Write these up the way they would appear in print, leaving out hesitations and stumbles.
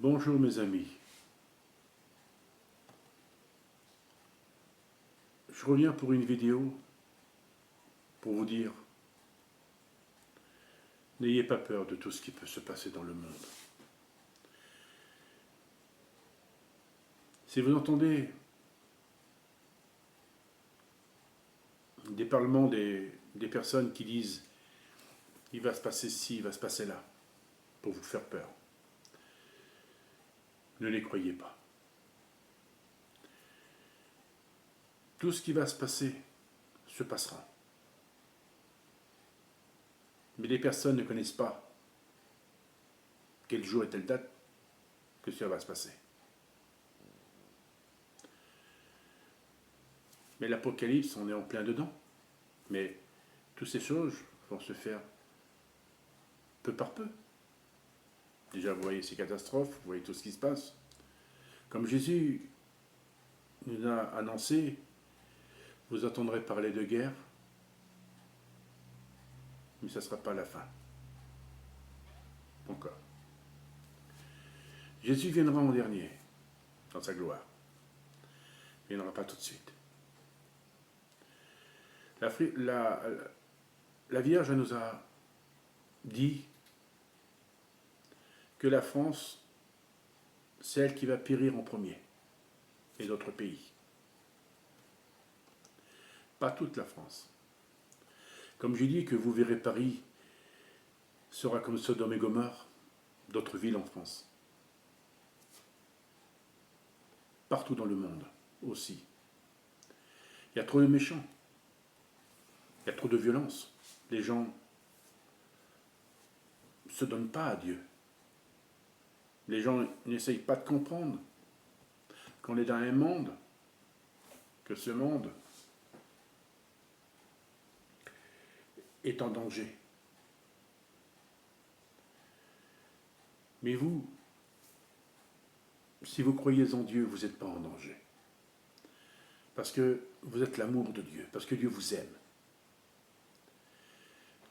Bonjour mes amis, je reviens pour une vidéo pour vous dire, n'ayez pas peur de tout ce qui peut se passer dans le monde. Si vous entendez des parlements des personnes qui disent il va se passer ci, il va se passer là, pour vous faire peur, ne les croyez pas. Tout ce qui va se passer se passera. Mais les personnes ne connaissent pas quel jour et telle date que cela va se passer. Mais l'Apocalypse, on est en plein dedans. Mais toutes ces choses vont se faire peu par peu. Déjà, vous voyez ces catastrophes, vous voyez tout ce qui se passe. Comme Jésus nous a annoncé, vous entendrez parler de guerre, mais ça ne sera pas la fin. Encore. Jésus viendra en dernier, dans sa gloire. Il ne viendra pas tout de suite. La Vierge nous a dit que la France, c'est elle qui va périr en premier, et d'autres pays. Pas toute la France. Comme je dis que vous verrez Paris sera comme Sodome et Gomorrhe, d'autres villes en France. Partout dans le monde aussi. Il y a trop de méchants. Il y a trop de violence. Les gens ne se donnent pas à Dieu. Les gens n'essayent pas de comprendre qu'on est dans un monde, que ce monde est en danger. Mais vous, si vous croyez en Dieu, vous n'êtes pas en danger. Parce que vous êtes l'amour de Dieu, parce que Dieu vous aime.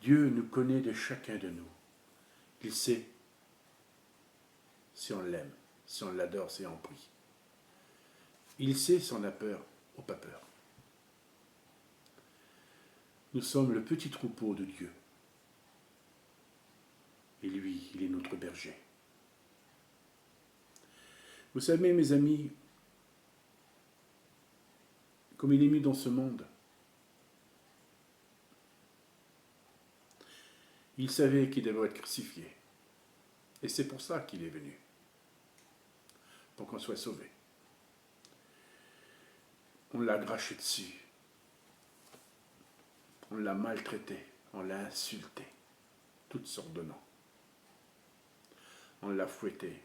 Dieu nous connaît de chacun de nous. Il sait si on l'aime, si on l'adore, si on prie. Il sait si on a peur ou pas peur. Nous sommes le petit troupeau de Dieu. Et lui, il est notre berger. Vous savez, mes amis, comme il est mis dans ce monde, il savait qu'il devait être crucifié. Et c'est pour ça qu'il est venu. Pour qu'on soit sauvé. On l'a gratché dessus. On l'a maltraité. On l'a insulté. Toutes sortes de noms. On l'a fouetté.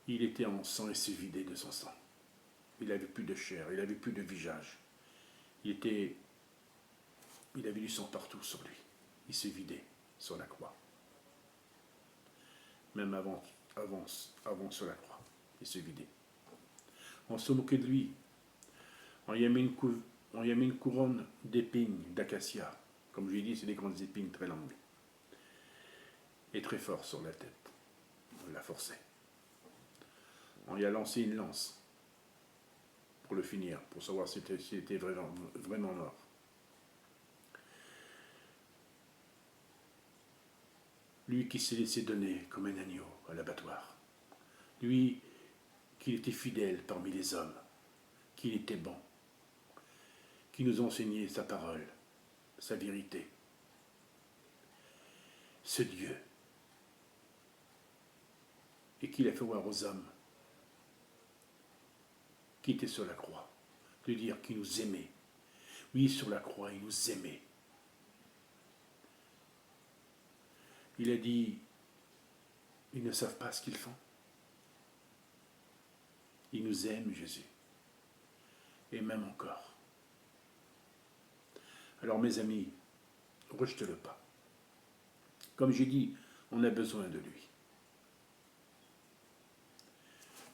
Il était en sang et s'est vidé de son sang. Il n'avait plus de chair. Il n'avait plus de visage. Il avait du sang partout sur lui. Il s'est vidé sur la croix. Même avant sur la croix, il s'est vidé. On se moquait de lui. On lui a mis une couronne d'épines, d'acacia. Comme je l'ai dit, c'est des grandes épines très longues. Et très fort sur la tête. On l'a forcé. On lui a lancé une lance pour le finir, pour savoir s'il était vraiment mort. Lui qui s'est laissé donner comme un agneau à l'abattoir. Lui qui était fidèle parmi les hommes, qu'il était bon, qui nous enseignait sa parole, sa vérité. Ce Dieu. Et qu'il a fait voir aux hommes qui étaient sur la croix, de dire qu'il nous aimait. Oui, sur la croix, il nous aimait. Il a dit, ils ne savent pas ce qu'ils font. Il nous aime, Jésus. Et même encore. Alors, mes amis, rejetez-le pas. Comme j'ai dit, on a besoin de lui.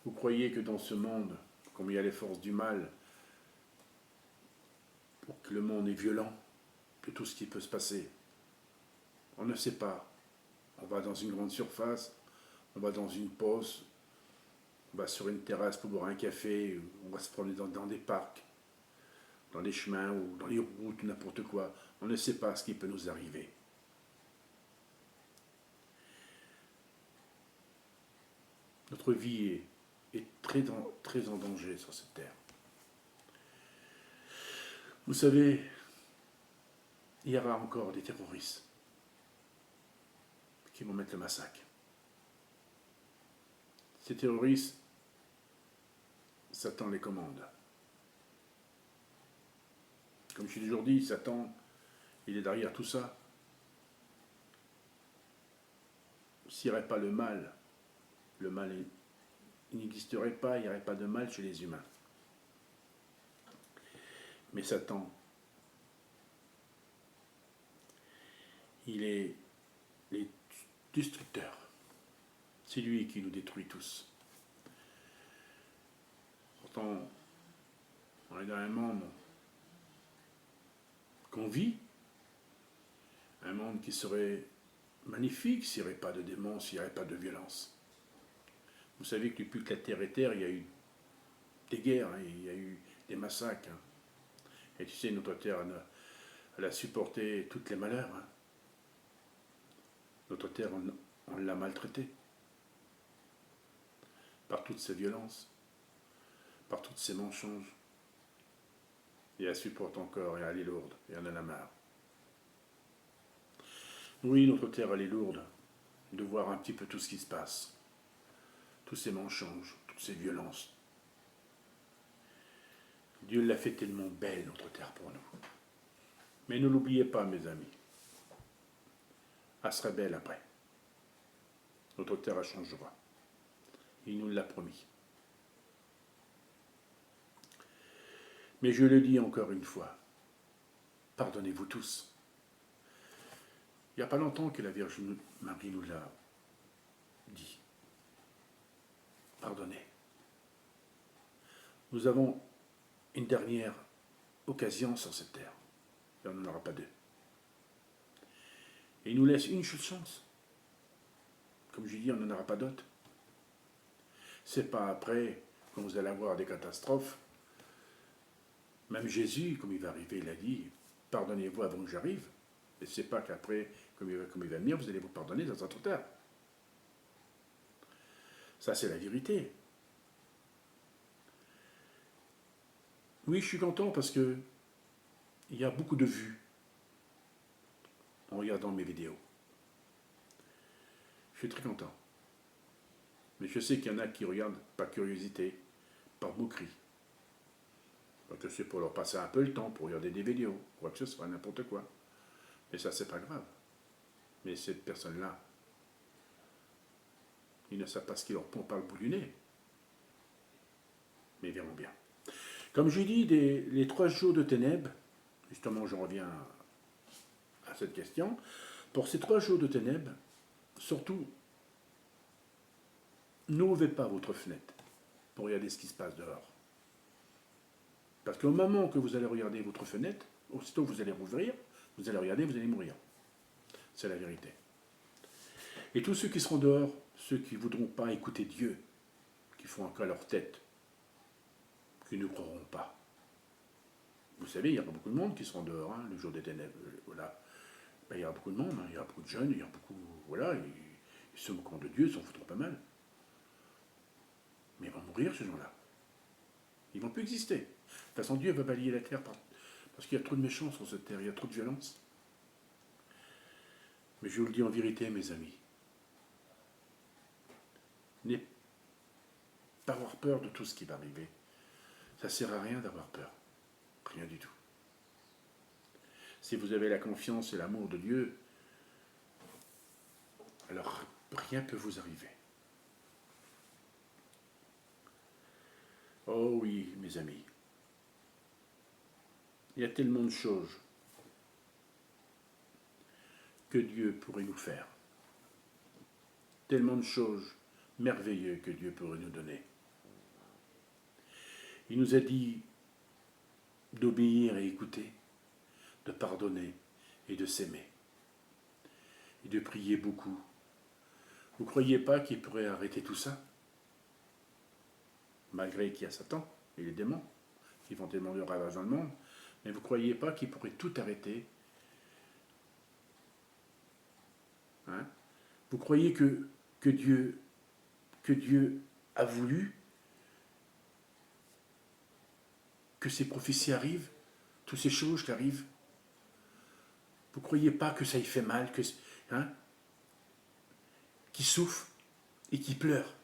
Vous croyez que dans ce monde, comme il y a les forces du mal, que le monde est violent, que tout ce qui peut se passer, on ne sait pas. On va dans une grande surface, on va dans une pause, on va sur une terrasse pour boire un café, on va se promener dans des parcs, dans des chemins ou dans les routes, n'importe quoi. On ne sait pas ce qui peut nous arriver. Notre vie est très en danger sur cette terre. Vous savez, il y aura encore des terroristes qui vont mettre le massacre. Ces terroristes, Satan les commande. Comme je l'ai toujours dit, Satan, il est derrière tout ça. S'il n'y aurait pas le mal il n'existerait pas, il n'y aurait pas de mal chez les humains. Mais Satan, il est destructeur. C'est lui qui nous détruit tous. Pourtant, on est dans un monde qu'on vit, un monde qui serait magnifique s'il n'y aurait pas de démons, s'il n'y aurait pas de violence. Vous savez que depuis que la terre est terre, il y a eu des guerres, hein, il y a eu des massacres. Hein. Et tu sais, notre terre, elle a supporté tous les malheurs. Hein. Notre terre, on l'a maltraitée. Par toutes ces violences, par toutes ces mensonges. Et elle supporte encore, et elle est lourde, et on en a marre. Oui, notre terre, elle est lourde de voir un petit peu tout ce qui se passe. Tous ces mensonges, toutes ces violences. Dieu l'a fait tellement belle, notre terre, pour nous. Mais ne l'oubliez pas, mes amis. Elle sera belle après. Notre terre, elle changera. Il nous l'a promis. Mais je le dis encore une fois, pardonnez-vous tous. Il n'y a pas longtemps que la Vierge Marie nous l'a dit. Pardonnez. Nous avons une dernière occasion sur cette terre. Et on n'en aura pas deux. Et il nous laisse une seule chance. Comme je dis, on n'en aura pas d'autre. C'est pas après, quand vous allez avoir des catastrophes. Même Jésus, comme il va arriver, il a dit, pardonnez-vous avant que j'arrive. Et c'est pas qu'après, comme il va venir, vous allez vous pardonner dans votre terre. Ça, c'est la vérité. Oui, je suis content parce que il y a beaucoup de vues en regardant mes vidéos. Je suis très content. Mais je sais qu'il y en a qui regardent par curiosité, par moquerie. Parce que c'est pour leur passer un peu le temps, pour regarder des vidéos, quoi que ce soit, n'importe quoi. Mais ça, c'est pas grave. Mais cette personne-là, ils ne savent pas ce qui leur pompe par le bout du nez. Mais ils verront bien. Comme je dis, les 3 jours de ténèbres, justement, je reviens à cette question. Pour ces 3 jours de ténèbres, surtout, n'ouvrez pas votre fenêtre pour regarder ce qui se passe dehors. Parce qu'au moment que vous allez regarder votre fenêtre, aussitôt que vous allez rouvrir, vous allez regarder, vous allez mourir. C'est la vérité. Et tous ceux qui seront dehors, ceux qui ne voudront pas écouter Dieu, qui font encore leur tête, qui ne croiront pas. Vous savez, il y aura beaucoup de monde qui seront dehors, hein, le jour des ténèbres. Voilà. Ben, il y aura beaucoup de monde, hein, il y aura beaucoup de jeunes, il y aura beaucoup. Voilà, ils se moqueront de Dieu, ils s'en foutront pas mal. Mais ils vont mourir, ces gens-là. Ils ne vont plus exister. De toute façon, Dieu va balayer la terre parce qu'il y a trop de méchants sur cette terre, il y a trop de violence. Mais je vous le dis en vérité, mes amis, n'ayez pas avoir peur de tout ce qui va arriver. Ça ne sert à rien d'avoir peur. Rien du tout. Si vous avez la confiance et l'amour de Dieu, alors rien ne peut vous arriver. Oh oui, mes amis. Il y a tellement de choses que Dieu pourrait nous faire. Tellement de choses merveilleuses que Dieu pourrait nous donner. Il nous a dit d'obéir et écouter, de pardonner et de s'aimer, et de prier beaucoup. Vous ne croyez pas qu'il pourrait arrêter tout ça? Malgré qu'il y a Satan et les démons qui font tellement de ravages dans le monde. Mais vous ne croyez pas qu'il pourrait tout arrêter? Hein? Vous croyez que Dieu a voulu que ces prophéties arrivent, toutes ces choses qui arrivent? Vous ne croyez pas que ça y fait mal, qu'il souffre et qu'il pleure?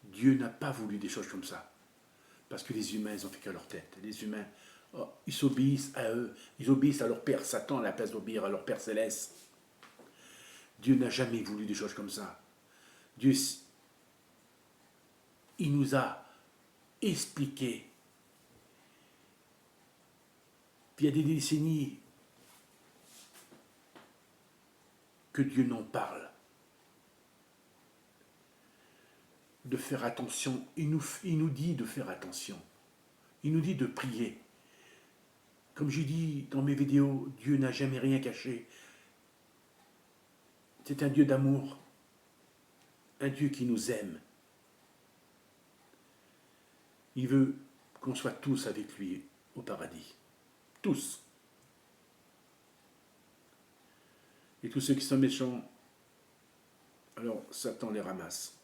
Dieu n'a pas voulu des choses comme ça. Parce que les humains, ils ont fait qu'à leur tête. Les humains, ils s'obéissent à eux. Ils obéissent à leur Père Satan à la place d'obéir à leur Père Céleste. Dieu n'a jamais voulu des choses comme ça. Dieu, il nous a expliqué. Il y a des décennies que Dieu n'en parle. De faire attention. Il nous dit de faire attention. Il nous dit de prier. Comme j'ai dit dans mes vidéos, Dieu n'a jamais rien caché. C'est un Dieu d'amour. Un Dieu qui nous aime. Il veut qu'on soit tous avec lui au paradis. Tous. Et tous ceux qui sont méchants, alors Satan les ramasse.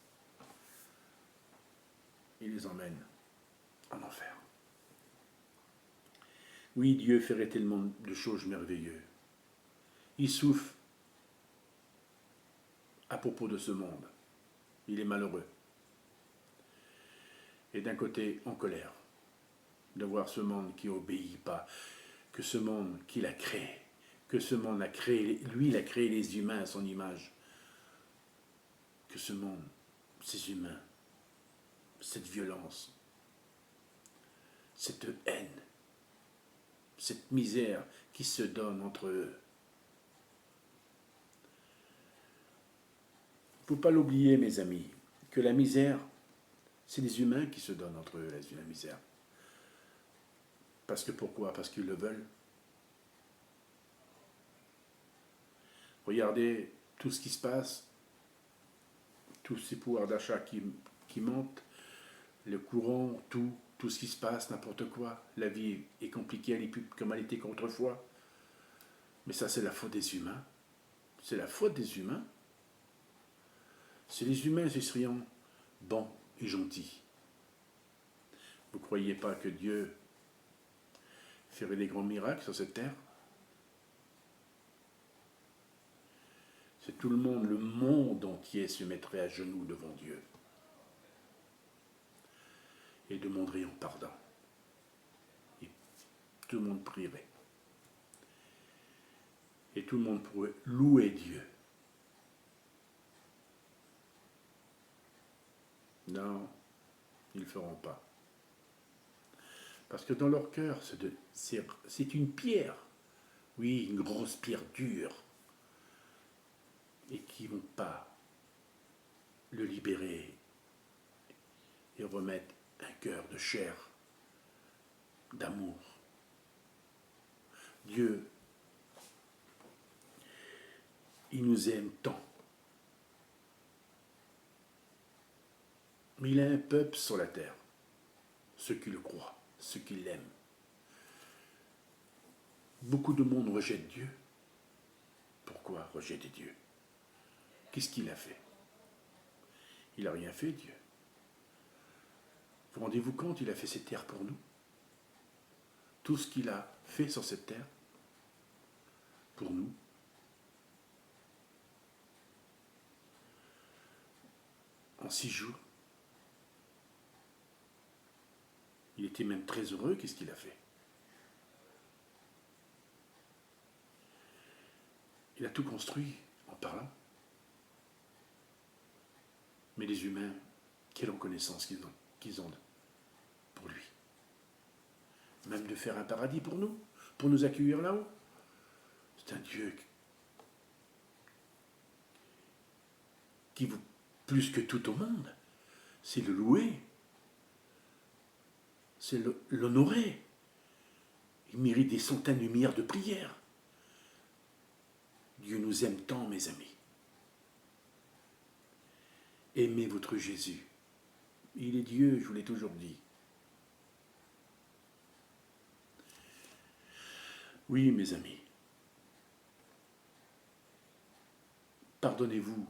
Il les emmène en enfer. Oui, Dieu ferait tellement de choses merveilleuses. Il souffre à propos de ce monde. Il est malheureux. Et d'un côté, en colère, de voir ce monde qui n'obéit pas, que ce monde qu'il a créé, que ce monde a créé, lui, il a créé les humains à son image, que ce monde, ces humains, cette violence, cette haine, cette misère qui se donne entre eux. Il ne faut pas l'oublier, mes amis, que la misère, c'est les humains qui se donnent entre eux la misère. Parce que pourquoi? Parce qu'ils le veulent. Regardez tout ce qui se passe, tous ces pouvoirs d'achat qui montent, le courant, tout ce qui se passe, n'importe quoi. La vie est compliquée, elle n'est plus comme elle était qu'autrefois. Mais ça, c'est la faute des humains. C'est la faute des humains. Si les humains serions bons et gentils, vous ne croyez pas que Dieu ferait des grands miracles sur cette terre? C'est tout le monde entier se mettrait à genoux devant Dieu et demanderait en pardon. Et tout le monde prierait. Et tout le monde pourrait louer Dieu. Non, ils ne le feront pas. Parce que dans leur cœur, c'est une pierre. Oui, une grosse pierre dure. Et qui ne vont pas le libérer et remettre un cœur de chair, d'amour. Dieu, il nous aime tant. Mais il a un peuple sur la terre, ceux qui le croient, ceux qui l'aiment. Beaucoup de monde rejette Dieu. Pourquoi rejeter Dieu? Qu'est-ce qu'il a fait? Il n'a rien fait, Dieu. Vous rendez-vous compte, il a fait cette terre pour nous? Tout ce qu'il a fait sur cette terre, pour nous. En 6 jours. Il était même très heureux, qu'est-ce qu'il a fait? Il a tout construit en parlant. Mais les humains, quelle reconnaissance qu'ils ont pour lui. Même de faire un paradis pour nous accueillir là-haut. C'est un Dieu qui vaut plus que tout au monde. C'est le louer. C'est l'honorer. Il mérite des centaines de milliards de prières. Dieu nous aime tant, mes amis. Aimez votre Jésus. Il est Dieu, je vous l'ai toujours dit. Oui, mes amis. Pardonnez-vous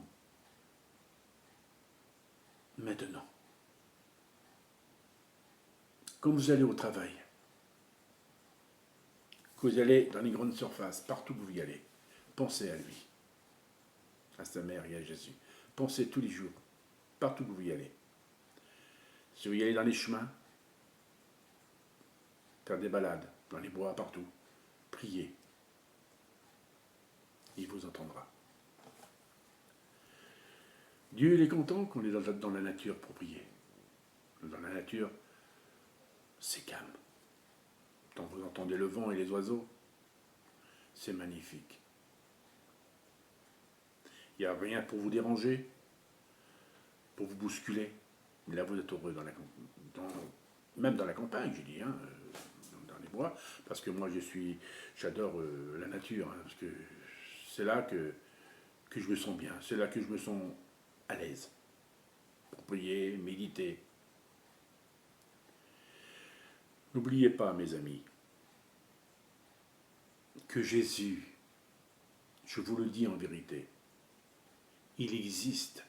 maintenant. Quand vous allez au travail, que vous allez dans les grandes surfaces, partout où vous y allez, pensez à lui, à sa mère et à Jésus. Pensez tous les jours, partout où vous y allez. Si vous y allez dans les chemins, faire des balades, dans les bois, partout, priez. Il vous entendra. Dieu il est content qu'on est dans la nature pour prier. Dans la nature, c'est calme. Quand vous entendez le vent et les oiseaux, c'est magnifique. Il n'y a rien pour vous déranger, pour vous bousculer. Mais là, vous êtes heureux même dans la campagne, je dis, hein, dans les bois, parce que moi, j'adore la nature, hein, parce que c'est là que je me sens bien, c'est là que je me sens à l'aise pour prier, méditer. N'oubliez pas, mes amis, que Jésus, je vous le dis en vérité, il existe.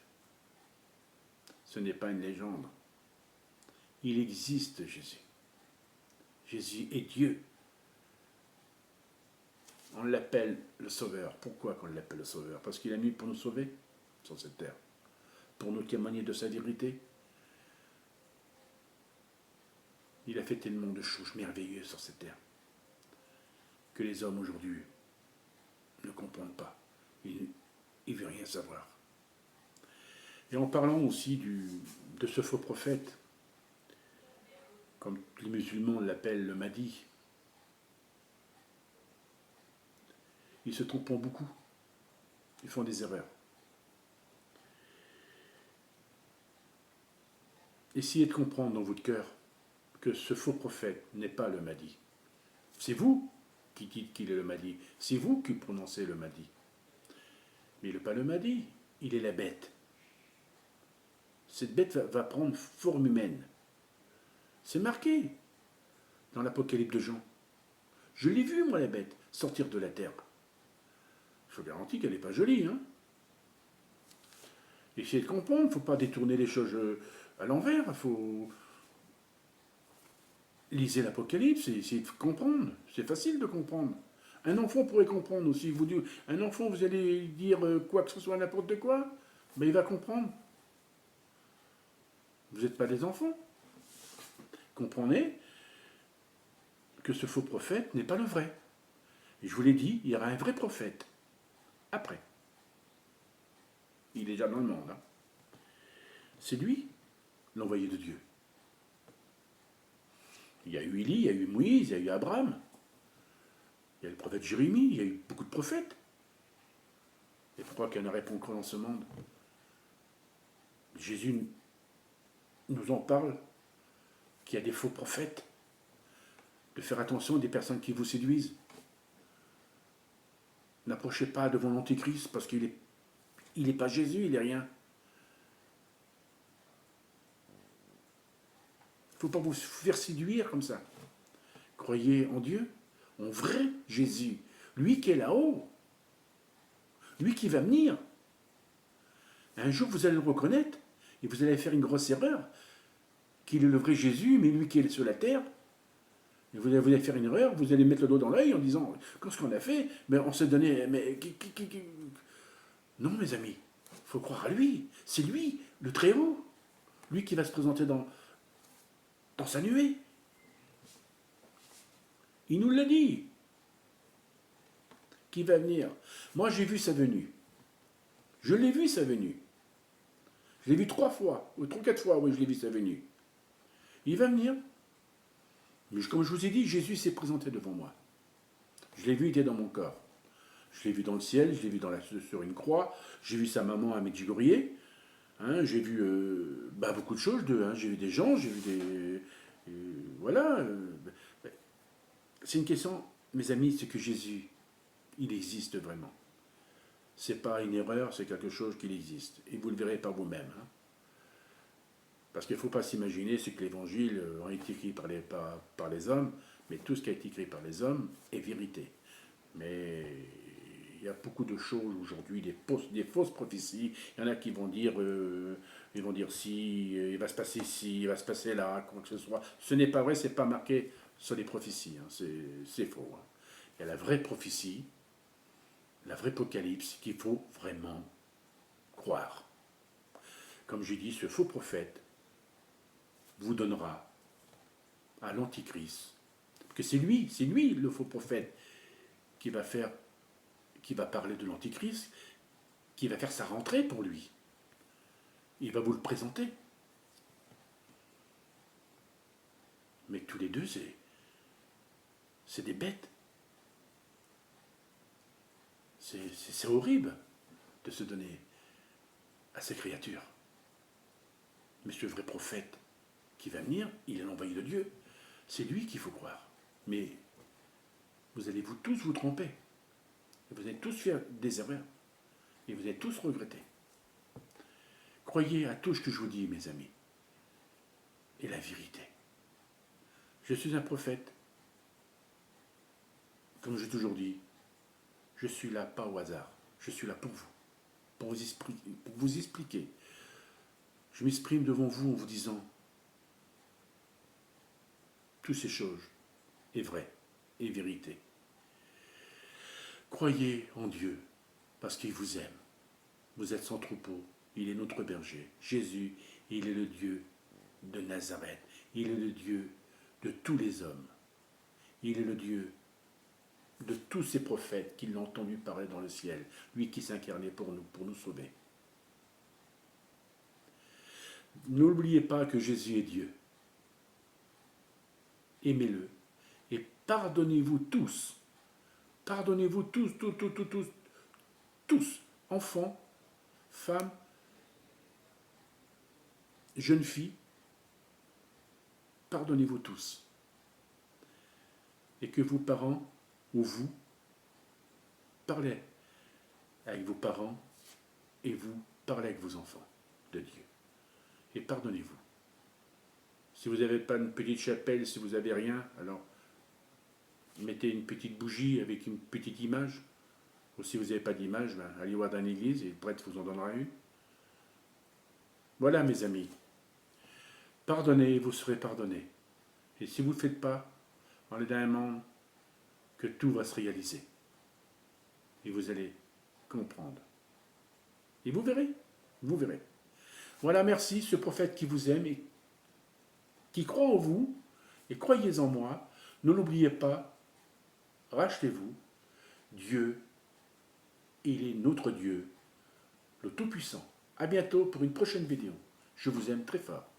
Ce n'est pas une légende. Il existe, Jésus. Jésus est Dieu. On l'appelle le Sauveur. Pourquoi qu'on l'appelle le Sauveur? Parce qu'il a mis pour nous sauver sur cette terre, pour nous témoigner de sa vérité. Il a fait tellement de choses merveilleuses sur cette terre que les hommes aujourd'hui ne comprennent pas. Ils ne veulent rien savoir. Et en parlant aussi de ce faux prophète, comme les musulmans l'appellent le Mahdi, ils se trompent beaucoup. Ils font des erreurs. Essayez de comprendre dans votre cœur que ce faux prophète n'est pas le Mahdi. C'est vous qui dites qu'il est le Mahdi. C'est vous qui prononcez le Mahdi. Mais il n'est pas le Mahdi, il est la bête. Cette bête va prendre forme humaine. C'est marqué dans l'Apocalypse de Jean. Je l'ai vu, moi, la bête, sortir de la terre. Je vous garantis qu'elle n'est pas jolie. Hein. Essayez de comprendre, il ne faut pas détourner les choses à l'envers. Il faut lisez l'Apocalypse et essayez de comprendre. C'est facile de comprendre. Un enfant pourrait comprendre aussi. Un enfant, vous allez dire quoi que ce soit, n'importe quoi, mais il va comprendre. Vous n'êtes pas des enfants. Comprenez que ce faux prophète n'est pas le vrai. Et je vous l'ai dit, il y aura un vrai prophète. Après. Il est déjà dans le monde. Hein. C'est lui, l'envoyé de Dieu. Il y a eu Élie, il y a eu Moïse, il y a eu Abraham. Il y a le prophète Jérémie, il y a eu beaucoup de prophètes. Et pourquoi qu'il y en aurait pas encore dans ce monde? Jésus nous en parle, qu'il y a des faux prophètes, de faire attention des personnes qui vous séduisent. N'approchez pas devant l'Antéchrist parce qu'il n'est pas Jésus, il n'est rien. Il ne faut pas vous faire séduire comme ça. Croyez en Dieu, en vrai Jésus, lui qui est là-haut, lui qui va venir. Un jour, vous allez le reconnaître et vous allez faire une grosse erreur, qu'il est le vrai Jésus, mais lui qui est sur la terre. Et vous allez faire une erreur, vous allez mettre le doigt dans l'œil en disant, qu'est-ce qu'on a fait? Mais on s'est donné... Non, mes amis, il faut croire à lui. C'est lui, le Très-Haut. Lui qui va se présenter dans sa nuée. Il nous l'a dit. Qui va venir. Moi, j'ai vu sa venue. Je l'ai vu, sa venue. Je l'ai vu 3 fois, ou 3 4 fois, oui, je l'ai vu, sa venue. Il va venir. Mais comme je vous ai dit, Jésus s'est présenté devant moi. Je l'ai vu, il était dans mon corps. Je l'ai vu dans le ciel, je l'ai vu sur une croix, j'ai vu sa maman à Medjugorje, hein, j'ai vu beaucoup de choses, j'ai vu des gens, j'ai vu des... voilà. C'est une question, mes amis, c'est que Jésus, il existe vraiment. C'est pas une erreur, c'est quelque chose qui existe. Et vous le verrez par vous-même. Hein. Parce qu'il ne faut pas s'imaginer ce que l'évangile ont été écrit par les hommes, mais tout ce qui a été écrit par les hommes est vérité. Mais il y a beaucoup de choses aujourd'hui, des fausses prophéties. Il y en a qui vont dire, si, il va se passer ci, il va se passer là, quoi que ce soit. Ce n'est pas vrai, c'est pas marqué sur les prophéties. Hein, c'est faux. Hein. Il y a la vraie prophétie, la vraie apocalypse qu'il faut vraiment croire. Comme j'ai dit, ce faux prophète vous donnera à l'Antichrist. Parce que c'est lui le faux prophète qui va parler de l'Antichrist, qui va faire sa rentrée pour lui. Il va vous le présenter. Mais tous les deux, c'est des bêtes. C'est horrible de se donner à ces créatures. Mais ce vrai prophète qui va venir, il est l'envoyé de Dieu. C'est lui qu'il faut croire. Mais vous allez tous vous tromper. Vous allez tous faire des erreurs. Et vous allez tous regretter. Croyez à tout ce que je vous dis, mes amis. Et la vérité. Je suis un prophète. Comme j'ai toujours dit, je suis là pas au hasard. Je suis là pour vous. Pour vous expliquer. Je m'exprime devant vous en vous disant toutes ces choses est vrai et vérité. Croyez en Dieu parce qu'il vous aime. Vous êtes son troupeau, il est notre berger. Jésus, il est le Dieu de Nazareth. Il est le Dieu de tous les hommes. Il est le Dieu de tous ces prophètes qui l'ont entendu parler dans le ciel. Lui qui s'incarnait pour nous sauver. N'oubliez pas que Jésus est Dieu. Aimez-le et pardonnez-vous tous. Pardonnez-vous tous, enfants, femmes, jeunes filles, pardonnez-vous tous. Et que vos parents, ou vous, parlez avec vos parents et vous parlez avec vos enfants de Dieu. Et pardonnez-vous. Si vous n'avez pas une petite chapelle, si vous n'avez rien, alors mettez une petite bougie avec une petite image. Ou si vous n'avez pas d'image, allez voir dans l'église et le prêtre vous en donnera une. Voilà mes amis. Pardonnez, vous serez pardonnés. Et si vous ne le faites pas, on est dans un monde que tout va se réaliser. Et vous allez comprendre. Et vous verrez. Voilà, merci, ce prophète qui vous aime et qui croit en vous, et croyez en moi. Ne l'oubliez pas, rachetez-vous. Dieu, il est notre Dieu, le Tout-Puissant. À bientôt pour une prochaine vidéo. Je vous aime très fort.